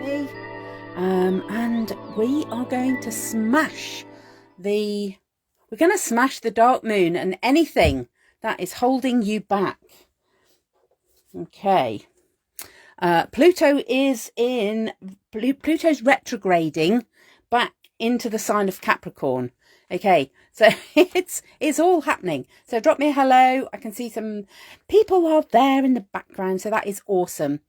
me. And we are going to smash the dark moon and anything that is holding you back. Okay. Pluto's retrograding back into the sign of Capricorn. Okay, so it's all happening. So drop me a hello. I can see some people are there in the background, so that is awesome.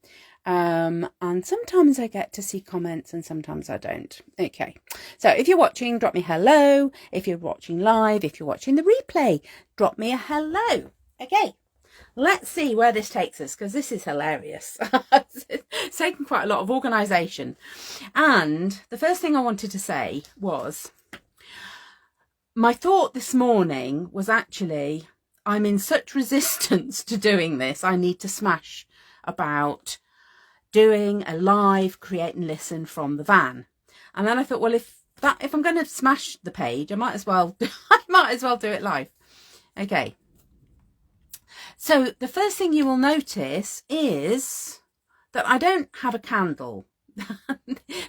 And sometimes I get to see comments and sometimes I don't. Okay, so if you're watching, drop me a hello. If you're watching live, if you're watching the replay, drop me a hello. Okay, let's see where this takes us, because this is hilarious. It's taken quite a lot of organisation. And the first thing I wanted to say was, my thought this morning was actually, I'm in such resistance to doing this. I need to smash about doing a live create and listen from the van. And then I thought, well, if I'm going to smash the page, I might as well do it live. Okay. So the first thing you will notice is that I don't have a candle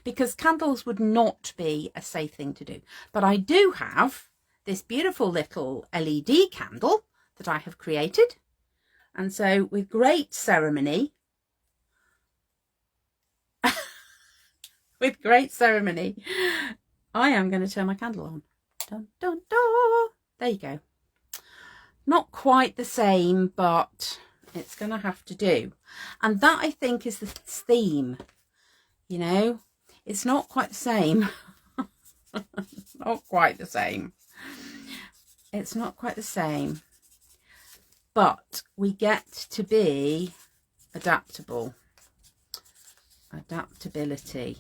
because candles would not be a safe thing to do. But I do have this beautiful little LED candle that I have created. And so with great ceremony, I am going to turn my candle on. Dun, dun, dun. There you go. Not quite the same, but it's going to have to do. And that, I think, is the theme. You know, it's not quite the same. Not quite the same. It's not quite the same. But we get to be adaptable. Adaptability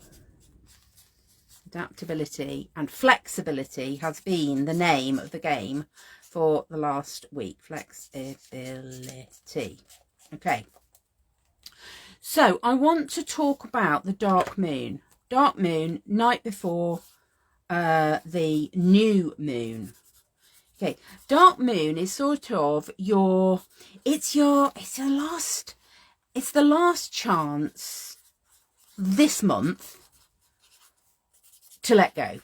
and flexibility has been the name of the game for the last week. Flexibility. Okay. So I want to talk about the dark moon. Dark moon, night before the new moon. Okay. Dark moon is sort of it's the last chance this month to let go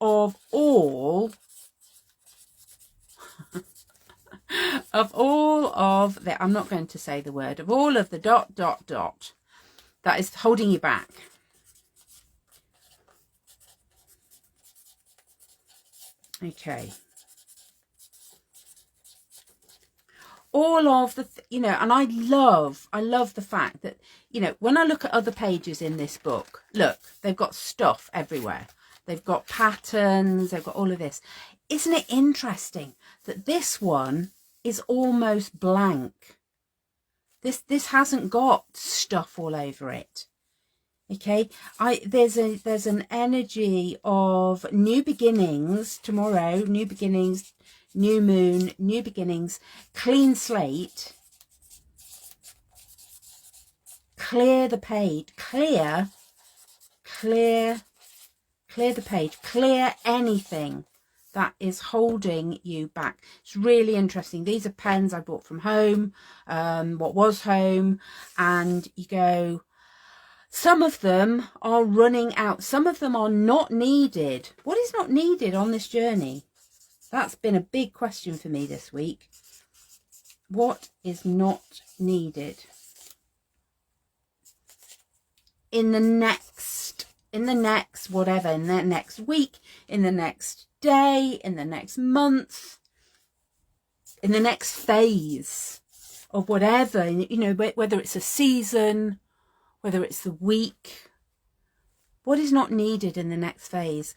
of all of the, I'm not going to say the word, of all of the ... that is holding you back. Okay. All of the, and I love the fact that, when I look at other pages in this book, look, they've got stuff everywhere. They've got patterns, they've got all of this. Isn't it interesting that this one is almost blank? This hasn't got stuff all over it. Okay, there's an energy of new beginnings tomorrow, new beginnings, new moon, new beginnings, clean slate. Clear the page, clear the page, clear anything that is holding you back. It's really interesting. These are pens I bought from home, what was home, and you go, some of them are running out, some of them are not needed. What is not needed on this journey? That's been a big question for me this week. What is not needed? In the next whatever, in the next week, in the next day, in the next month, in the next phase of whatever, whether it's a season, whether it's the week, what is not needed in the next phase?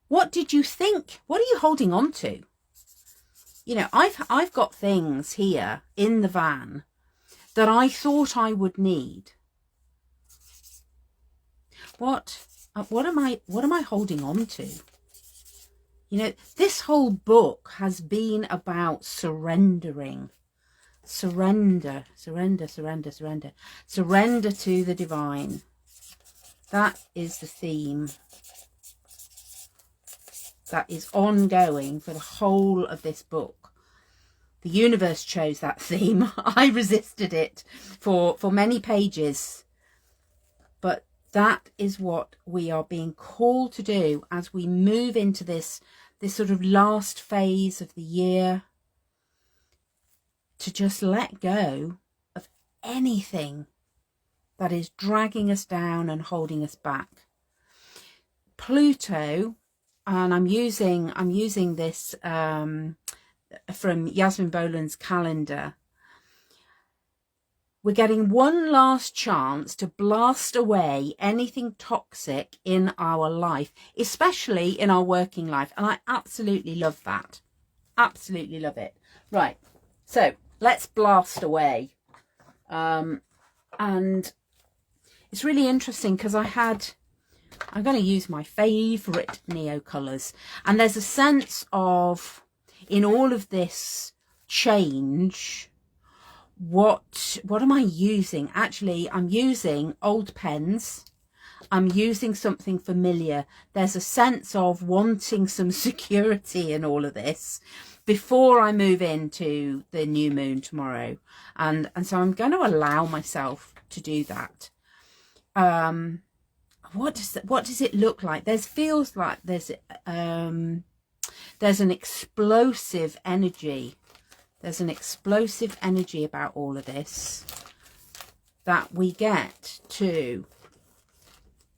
What did you think? What are you holding on to? I've got things here in the van that I thought I would need. What am I holding on to? This whole book has been about surrendering. Surrender to the divine. That is the theme that is ongoing for the whole of this book. The universe chose that theme. I resisted it for many pages. But that is what we are being called to do as we move into this sort of last phase of the year, to just let go of anything that is dragging us down and holding us back. Pluto, and I'm using this from Yasmin Boland's calendar. We're getting one last chance to blast away anything toxic in our life, especially in our working life. And I absolutely love that. Absolutely love it. Right. So let's blast away. And it's really interesting because I'm going to use my favourite Neo colours. And there's a sense of, in all of this change, what am I using? Actually, I'm using old pens. I'm using something familiar. There's a sense of wanting some security in all of this before I move into the new moon tomorrow. And so I'm going to allow myself to do that. What does it look like? Feels like there's an explosive energy. There's an explosive energy about all of this, that we get to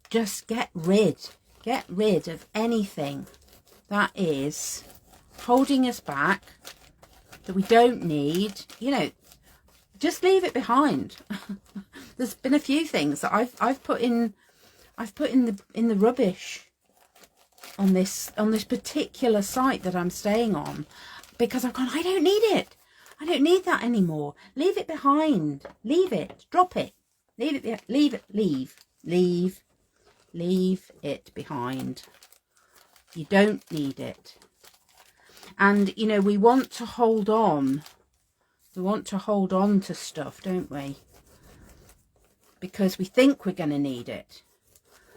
just get rid of anything that is holding us back, that we don't need. You know, just leave it behind. There's been a few things that I've put in the rubbish on this particular site that I'm staying on, because I've gone, I don't need it. I don't need that anymore. Leave it behind. Leave it. Drop it. Leave it. Leave it behind. You don't need it. And, you know, we want to hold on. We want to hold on to stuff, don't we? Because we think we're going to need it.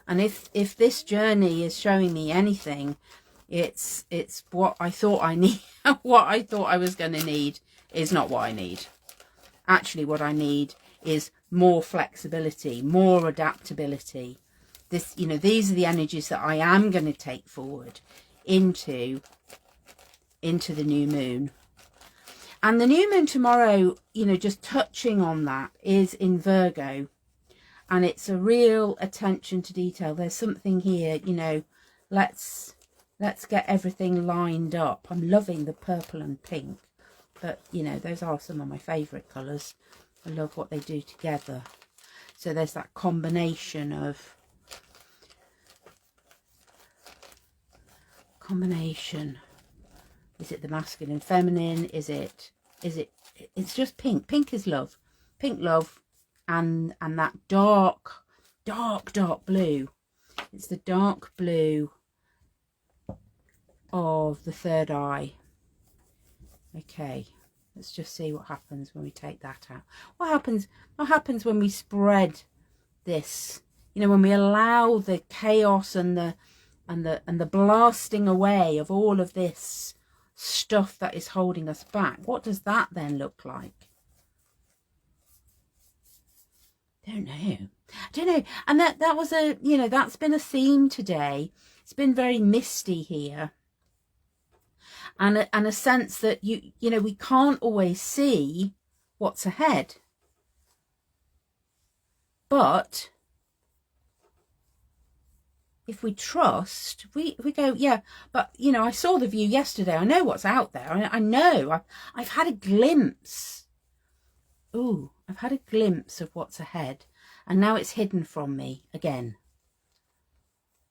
And if this journey is showing me anything, it's what I thought I need. What I thought I was going to need is not what I need. Actually, what I need is more flexibility, more adaptability. This, you know, these are the energies that I am going to take forward into the new moon. And the new moon tomorrow, you know, just touching on that, is in Virgo. And it's a real attention to detail. There's something here, you know, let's get everything lined up. I'm loving the purple and pink. But, you know, those are some of my favourite colours. I love what they do together. So there's that combination of... Is it the masculine, feminine? It's just pink. Pink is love. Pink love. And that dark blue. It's the dark blue of the third eye. Okay, let's just see what happens when we take that out. What happens when we spread this? You know, when we allow the chaos and the blasting away of all of this stuff that is holding us back. What does that then look like? Don't know. And that was a, you know, that's been a theme today. It's been very misty here. And a sense that, you know, we can't always see what's ahead. But if we trust, we go, yeah, but, you know, I saw the view yesterday. I know what's out there. I know. I've had a glimpse. Ooh, I've had a glimpse of what's ahead. And now it's hidden from me again.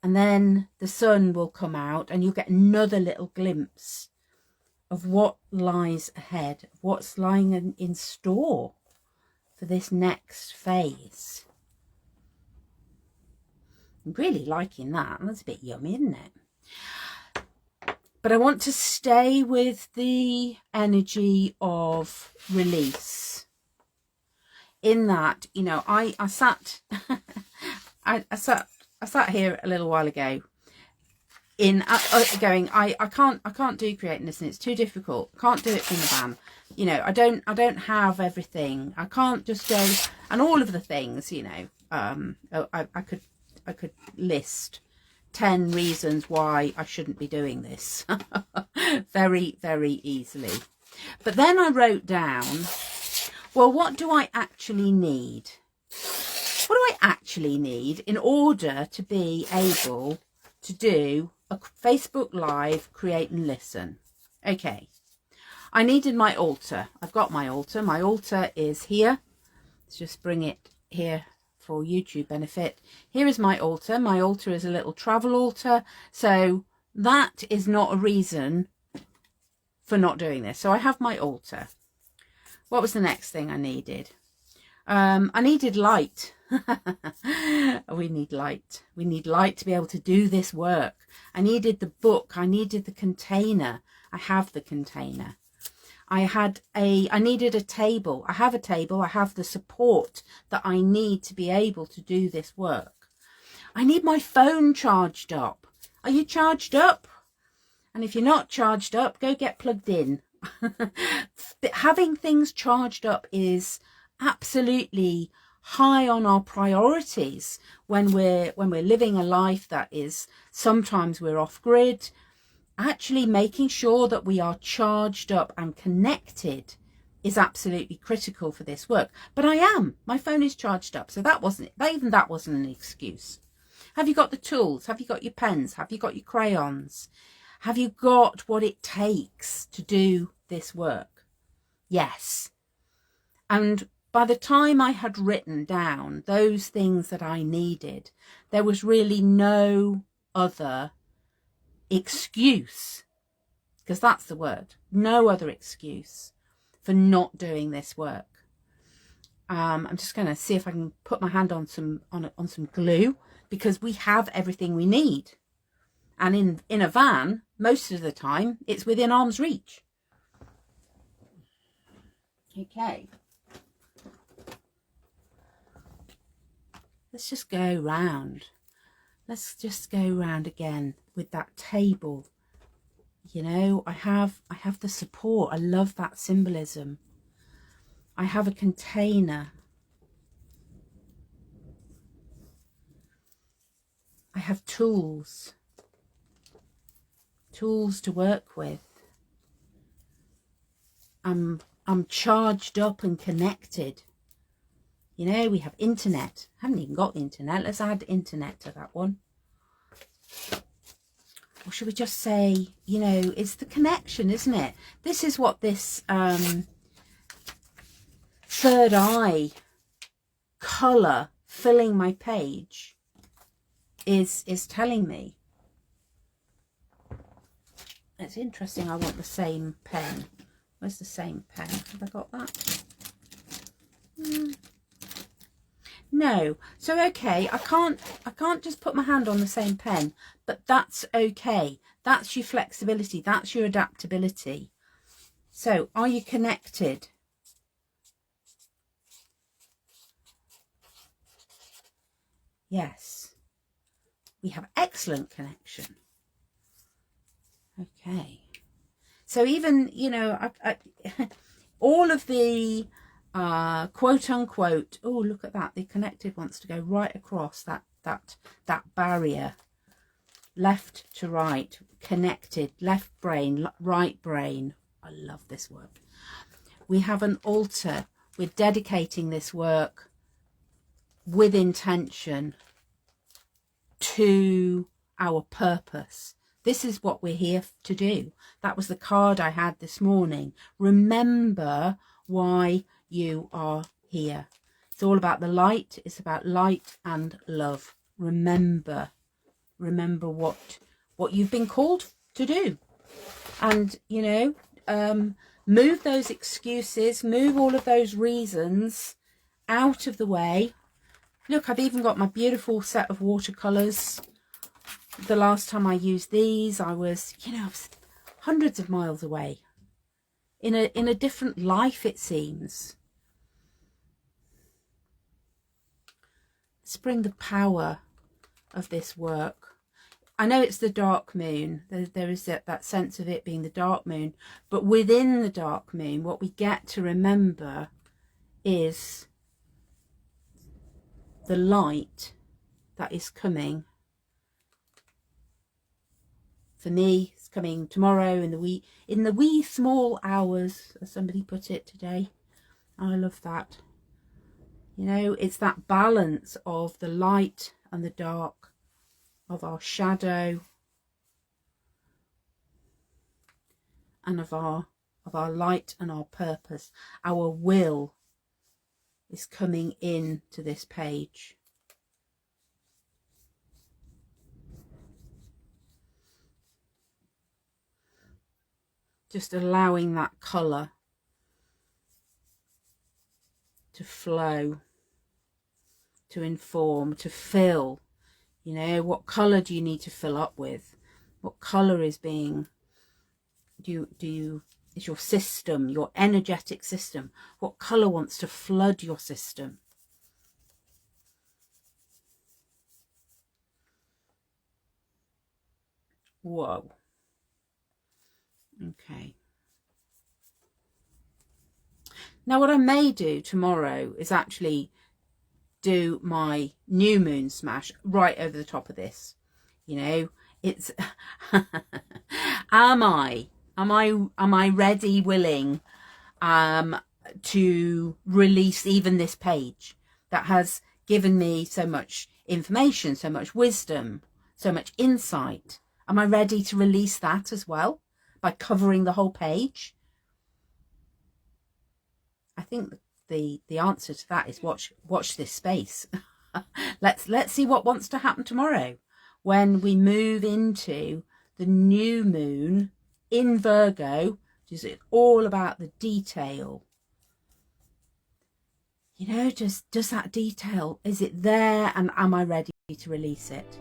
And then the sun will come out and you'll get another little glimpse of what lies ahead, what's lying in store for this next phase. I'm really liking that. That's a bit yummy, isn't it? But I want to stay with the energy of release. In that, you know, I sat I sat here a little while ago in going, I can't do creating and it's too difficult. Can't do it from the van. You know, I don't have everything. I can't just go, and all of the things, you know, I could list 10 reasons why I shouldn't be doing this very, very easily. But then I wrote down, well, what do I actually need? What do I actually need in order to be able to do a Facebook Live, create and listen? Okay, I needed my altar. I've got my altar. My altar is here. Let's just bring it here for YouTube benefit. Here is my altar. My altar is a little travel altar. So that is not a reason for not doing this. So I have my altar. What was the next thing I needed? I needed light. We need light. We need light to be able to do this work. I needed the book. I needed the container. I have the container. I needed a table. I have a table. I have the support that I need to be able to do this work. I need my phone charged up. Are you charged up? And if you're not charged up, go get plugged in. Having things charged up is absolutely high on our priorities when we're living a life that is, sometimes we're off grid. Actually making sure that we are charged up and connected is absolutely critical for this work. But my phone is charged up, so that wasn't an excuse. Have you got the tools? Have you got your pens? Have you got your crayons? Have you got what it takes to do this work? Yes. And by the time I had written down those things that I needed, there was really no other excuse, because that's the word, no other excuse for not doing this work. I'm just going to see if I can put my hand on some glue, because we have everything we need. And in a van, most of the time, it's within arm's reach. Okay. Let's just go round. Let's just go round again with that table. You know, I have the support. I love that symbolism. I have a container. I have tools. Tools to work with. I'm charged up and connected. You know, we have internet. I haven't even got the internet. Let's add internet to that one. Or should we just say, you know, it's the connection, isn't it? This is what this third eye colour filling my page is telling me. It's interesting. I want the same pen. Where's the same pen? Have I got that? No. So okay, I can't just put my hand on the same pen, but that's okay. That's your flexibility. That's your adaptability. So are you connected? Yes. We have excellent connection. Okay. So even, you know, all of the quote unquote, oh, look at that, the connected wants to go right across that barrier, left to right, connected, left brain, right brain. I love this work. We have an altar. We're dedicating this work with intention to our purpose. This is what we're here to do. That was the card I had this morning. Remember why you are here. It's all about the light. It's about light and love. Remember what you've been called to do. And, you know, move those excuses, move all of those reasons out of the way. Look, I've even got my beautiful set of watercolours. The last time I used these, I was, you know, hundreds of miles away. In a different life, it seems. Let's bring the power of this work. I know it's the dark moon. There is that sense of it being the dark moon. But within the dark moon, what we get to remember is the light that is coming. For me, it's coming tomorrow in the wee small hours, as somebody put it today. I love that. You know, it's that balance of the light and the dark, of our shadow and of our light and our purpose. Our will is coming into this page. Just allowing that colour to flow, to inform, to fill. You know, what colour do you need to fill up with? What colour is being, is your system, your energetic system? What colour wants to flood your system? Whoa. Okay. Now what I may do tomorrow is actually do my new moon smash right over the top of this. You know, it's am I ready, willing to release even this page that has given me so much information, so much wisdom, so much insight? Am I ready to release that as well by covering the whole page? I think the answer to that is watch this space. let's see what wants to happen tomorrow when we move into the new moon in Virgo. Is it all about the detail? You know, does that detail, is it there, and am I ready to release it?